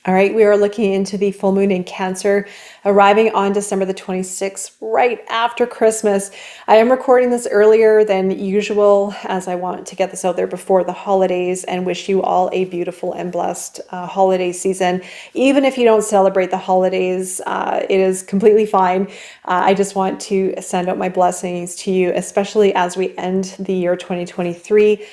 All right, we are looking into the full moon in Cancer, arriving on December the 26th, right after Christmas. I am recording this earlier than usual as I want to get this out there before the holidays and wish you all a beautiful and blessed holiday season. Even if you don't celebrate the holidays, it is completely fine. I just want to send out my blessings to you, especially as we end the year 2023.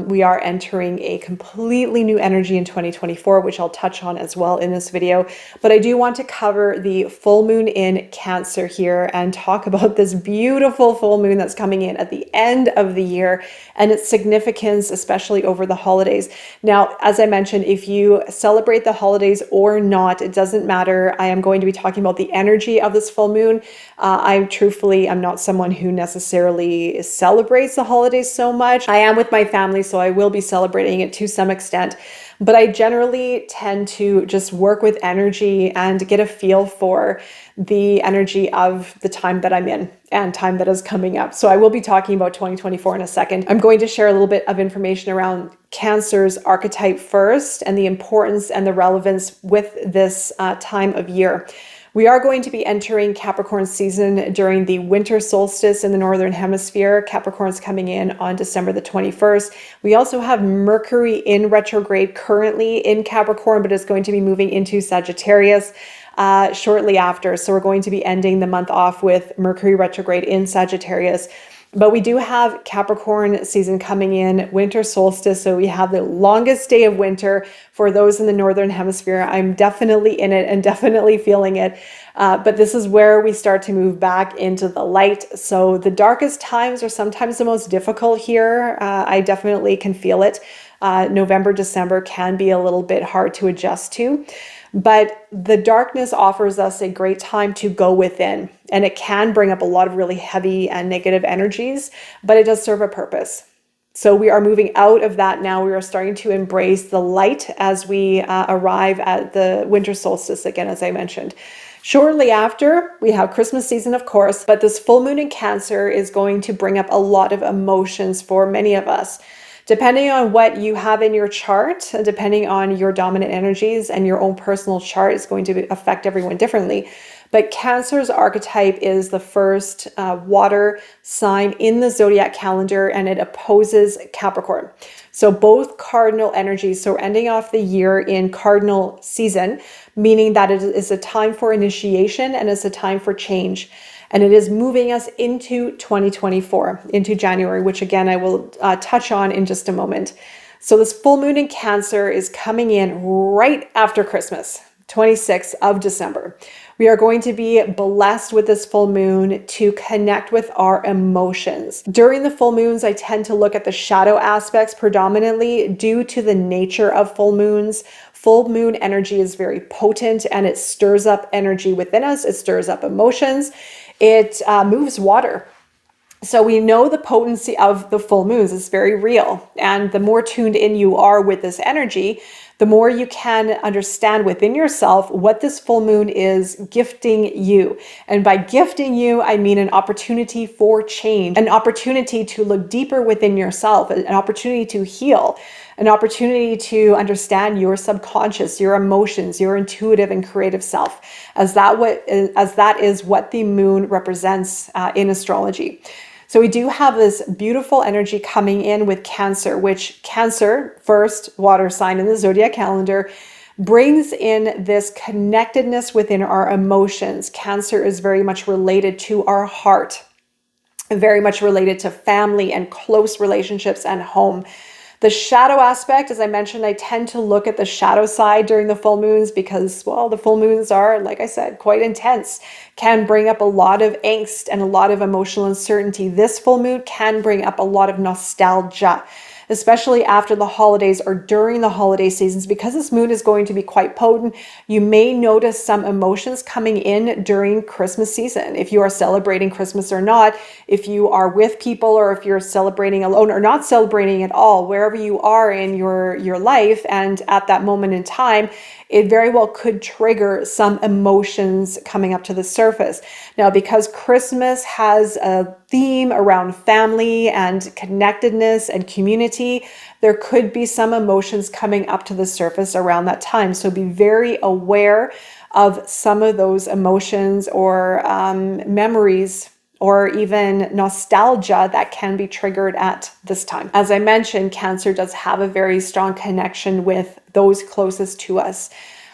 We are entering a completely new energy in 2024, which I'll touch on as well in this video. But I do want to cover the full moon in Cancer here and talk about this beautiful full moon that's coming in at the end of the year and its significance, especially over the holidays. Now, as I mentioned, if you celebrate the holidays or not, it doesn't matter. I am going to be talking about the energy of this full moon. I'm not someone who necessarily celebrates the holidays so much. I am with my family, so I will be celebrating it to some extent. But I generally tend to just work with energy and get a feel for the energy of the time that I'm in and time that is coming up. So I will be talking about 2024 in a second. I'm going to share a little bit of information around Cancer's archetype first and the importance and the relevance with this time of year. We are going to be entering Capricorn season during the winter solstice in the Northern Hemisphere. Capricorn's coming in on December the 21st. We also have Mercury in retrograde currently in Capricorn, but it's going to be moving into Sagittarius shortly after. So we're going to be ending the month off with Mercury retrograde in Sagittarius. But we do have Capricorn season coming in, winter solstice. So we have the longest day of winter for those in the Northern Hemisphere. I'm definitely in it and definitely feeling it. But this is where we start to move back into the light. So the darkest times are sometimes the most difficult here. I definitely can feel it. November, December can be a little bit hard to adjust to. But the darkness offers us a great time to go within, and it can bring up a lot of really heavy and negative energies, but it does serve a purpose. So we are moving out of that now. We are starting to embrace the light as we arrive at the winter solstice again, as I mentioned. Shortly after, we have Christmas season, of course, but this full moon in Cancer is going to bring up a lot of emotions for many of us. Depending on what you have in your chart, and depending on your dominant energies and your own personal chart, is going to affect everyone differently. But Cancer's archetype is the first water sign in the zodiac calendar, and it opposes Capricorn. So both cardinal energies, so we're ending off the year in cardinal season, meaning that it is a time for initiation and it's a time for change. And it is moving us into 2024, into January, which again, I will touch on in just a moment. So this full moon in Cancer is coming in right after Christmas, 26th of December. We are going to be blessed with this full moon to connect with our emotions. During the full moons, I tend to look at the shadow aspects predominantly due to the nature of full moons. Full moon energy is very potent and it stirs up energy within us. It stirs up emotions. It moves water. So we know the potency of the full moons is very real. And the more tuned in you are with this energy, the more you can understand within yourself what this full moon is gifting you. And by gifting you, I mean an opportunity for change, an opportunity to look deeper within yourself, an opportunity to heal, an opportunity to understand your subconscious, your emotions, your intuitive and creative self, as that is what the moon represents in astrology. So we do have this beautiful energy coming in with Cancer, which Cancer, first water sign in the zodiac calendar, brings in this connectedness within our emotions. Cancer is very much related to our heart, very much related to family and close relationships and home. The shadow aspect, as I mentioned, I tend to look at the shadow side during the full moons because, well, the full moons are, like I said, quite intense, can bring up a lot of angst and a lot of emotional uncertainty. This full moon can bring up a lot of nostalgia, especially after the holidays or during the holiday seasons. Because this moon is going to be quite potent, you may notice some emotions coming in during Christmas season. If you are celebrating Christmas or not, if you are with people or if you're celebrating alone or not celebrating at all, wherever you are in your life and at that moment in time, it very well could trigger some emotions coming up to the surface. Now, because Christmas has a theme around family and connectedness and community, there could be some emotions coming up to the surface around that time. So be very aware of some of those emotions or memories or even nostalgia that can be triggered at this time. As I mentioned, Cancer does have a very strong connection with those closest to us.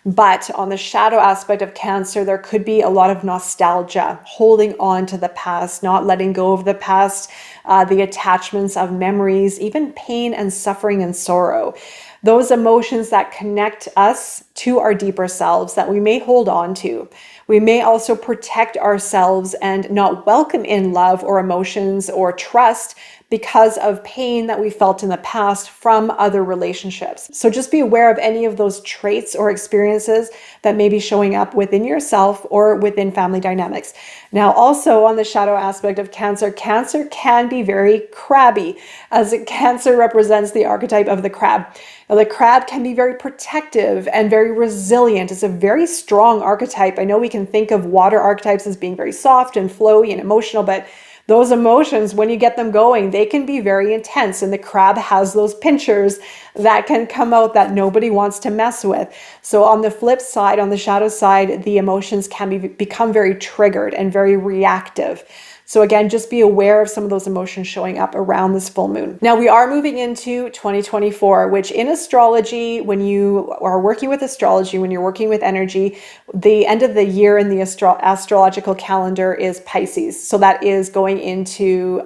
But on the shadow aspect of Cancer, there could be a lot of nostalgia, holding on to the past, not letting go of the past, the attachments of memories, even pain and suffering and sorrow. Those emotions that connect us to our deeper selves that we may hold on to. We may also protect ourselves and not welcome in love or emotions or trust because of pain that we felt in the past from other relationships. So just be aware of any of those traits or experiences that may be showing up within yourself or within family dynamics. Now, also on the shadow aspect of Cancer, Cancer can be very crabby, as Cancer represents the archetype of the crab. Now, the crab can be very protective and very resilient. It's a very strong archetype. I know we can think of water archetypes as being very soft and flowy and emotional, but those emotions, when you get them going, they can be very intense. And the crab has those pinchers that can come out that nobody wants to mess with. So on the flip side, on the shadow side, the emotions can become very triggered and very reactive. So again, just be aware of some of those emotions showing up around this full moon. Now we are moving into 2024, which in astrology, when you are working with astrology, when you're working with energy, the end of the year in the astrological calendar is Pisces. So that is going into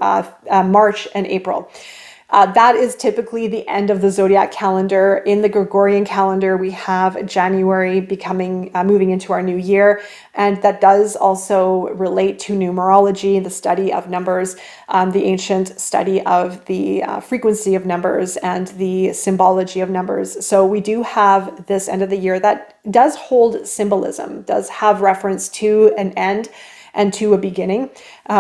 March and April. That is typically the end of the zodiac calendar. In the Gregorian calendar, we have January moving into our new year. And that does also relate to numerology, the study of numbers, the ancient study of the frequency of numbers and the symbology of numbers. So we do have this end of the year that does hold symbolism, does have reference to an end and to a beginning.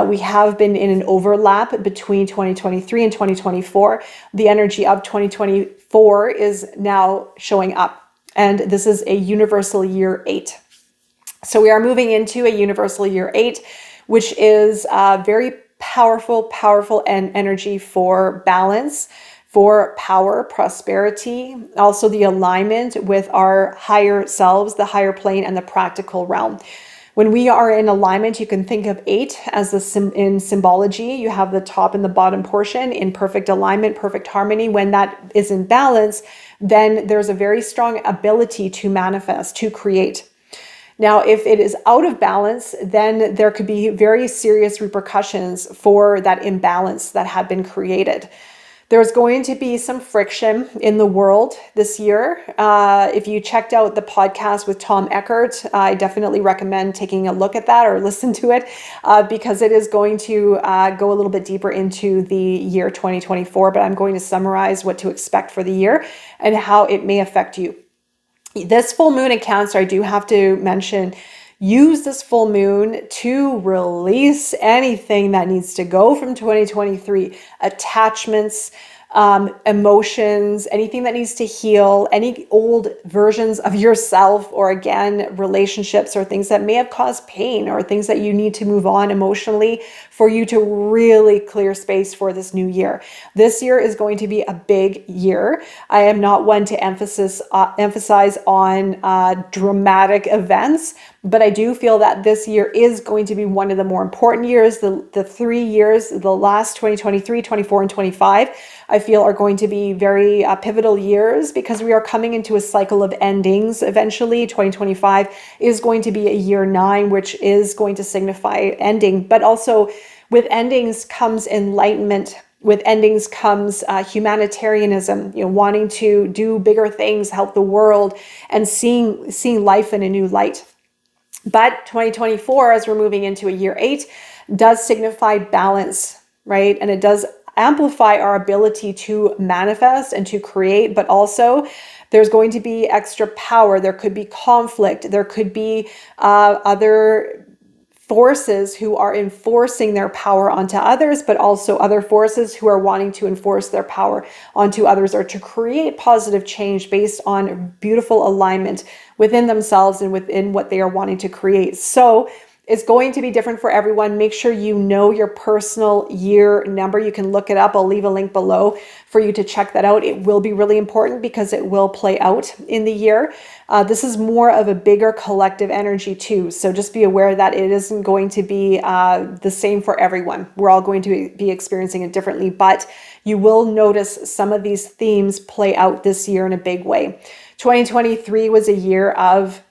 We have been in an overlap between 2023 and 2024. The energy of 2024 is now showing up, and this is a universal year 8. So we are moving into a universal year 8, which is very powerful and energy for balance, for power, prosperity, also the alignment with our higher selves, the higher plane, and the practical realm. When we are in alignment, you can think of 8 as in symbology. You have the top and the bottom portion in perfect alignment, perfect harmony. When that is in balance, then there's a very strong ability to manifest, to create. Now, if it is out of balance, then there could be very serious repercussions for that imbalance that had been created. There's going to be some friction in the world this year. If you checked out the podcast with Tom Eckert, I definitely recommend taking a look at that or listen to it because it is going to go a little bit deeper into the year 2024, but I'm going to summarize what to expect for the year and how it may affect you. This full moon in Cancer, I do have to mention, use this full moon to release anything that needs to go from 2023, attachments, emotions, anything that needs to heal, any old versions of yourself, or again, relationships or things that may have caused pain or things that you need to move on emotionally for you to really clear space for this new year. This year is going to be a big year. I am not one to emphasize on dramatic events, but I do feel that this year is going to be one of the more important years. The 3 years, the last 2023, 24, and 25, I feel are going to be very pivotal years because we are coming into a cycle of endings. Eventually, 2025 is going to be a year 9, which is going to signify ending. But also with endings comes enlightenment. With endings comes humanitarianism, wanting to do bigger things, help the world, and seeing life in a new light. But 2024, as we're moving into a year 8, does signify balance, right? And it does amplify our ability to manifest and to create, but also there's going to be extra power. There could be conflict. There could be other forces who are enforcing their power onto others, but also other forces who are wanting to enforce their power onto others, or to create positive change based on beautiful alignment within themselves and within what they are wanting to create. So it's going to be different for everyone. Make sure you know your personal year number. You can look it up. I'll leave a link below for you to check that out. It will be really important because it will play out in the year. This is more of a bigger collective energy too. So just be aware that it isn't going to be the same for everyone. We're all going to be experiencing it differently, but you will notice some of these themes play out this year in a big way. 2023 was a year of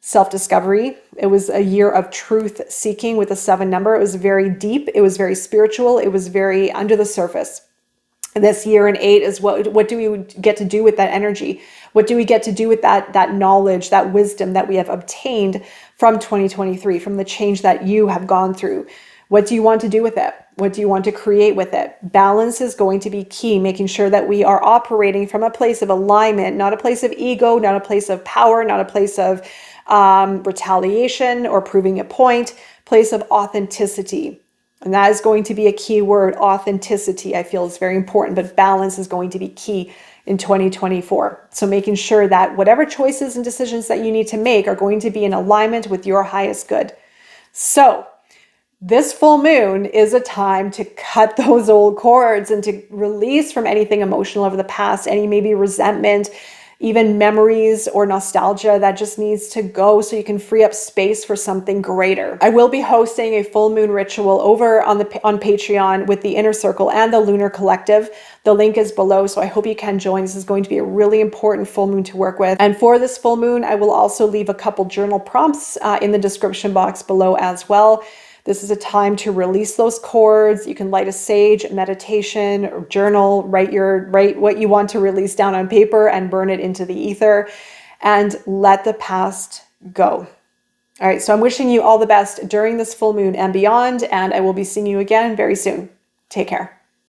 self-discovery. It was a year of truth seeking with a 7 number. It was very deep. It was very spiritual. It was very under the surface. And this year in 8 is what do we get to do with that energy? What do we get to do with that knowledge, that wisdom that we have obtained from 2023, from the change that you have gone through? What do you want to do with it? What do you want to create with it? Balance is going to be key, making sure that we are operating from a place of alignment, not a place of ego, not a place of power, not a place of retaliation or proving a point, place of authenticity. And that is going to be a key word. Authenticity, I feel, is very important, but balance is going to be key in 2024. So making sure that whatever choices and decisions that you need to make are going to be in alignment with your highest good. So this full moon is a time to cut those old cords and to release from anything emotional over the past, any maybe resentment, even memories or nostalgia that just needs to go, so you can free up space for something greater. I will be hosting a full moon ritual over on Patreon with the Inner Circle and the Lunar Collective. The link is below, so I hope you can join. This is going to be a really important full moon to work with. And for this full moon, I will also leave a couple journal prompts in the description box below as well. This is a time to release those cords. You can light a sage, meditation, or journal, write what you want to release down on paper and burn it into the ether, and let the past go. All right, so I'm wishing you all the best during this full moon and beyond, and I will be seeing you again very soon. Take care.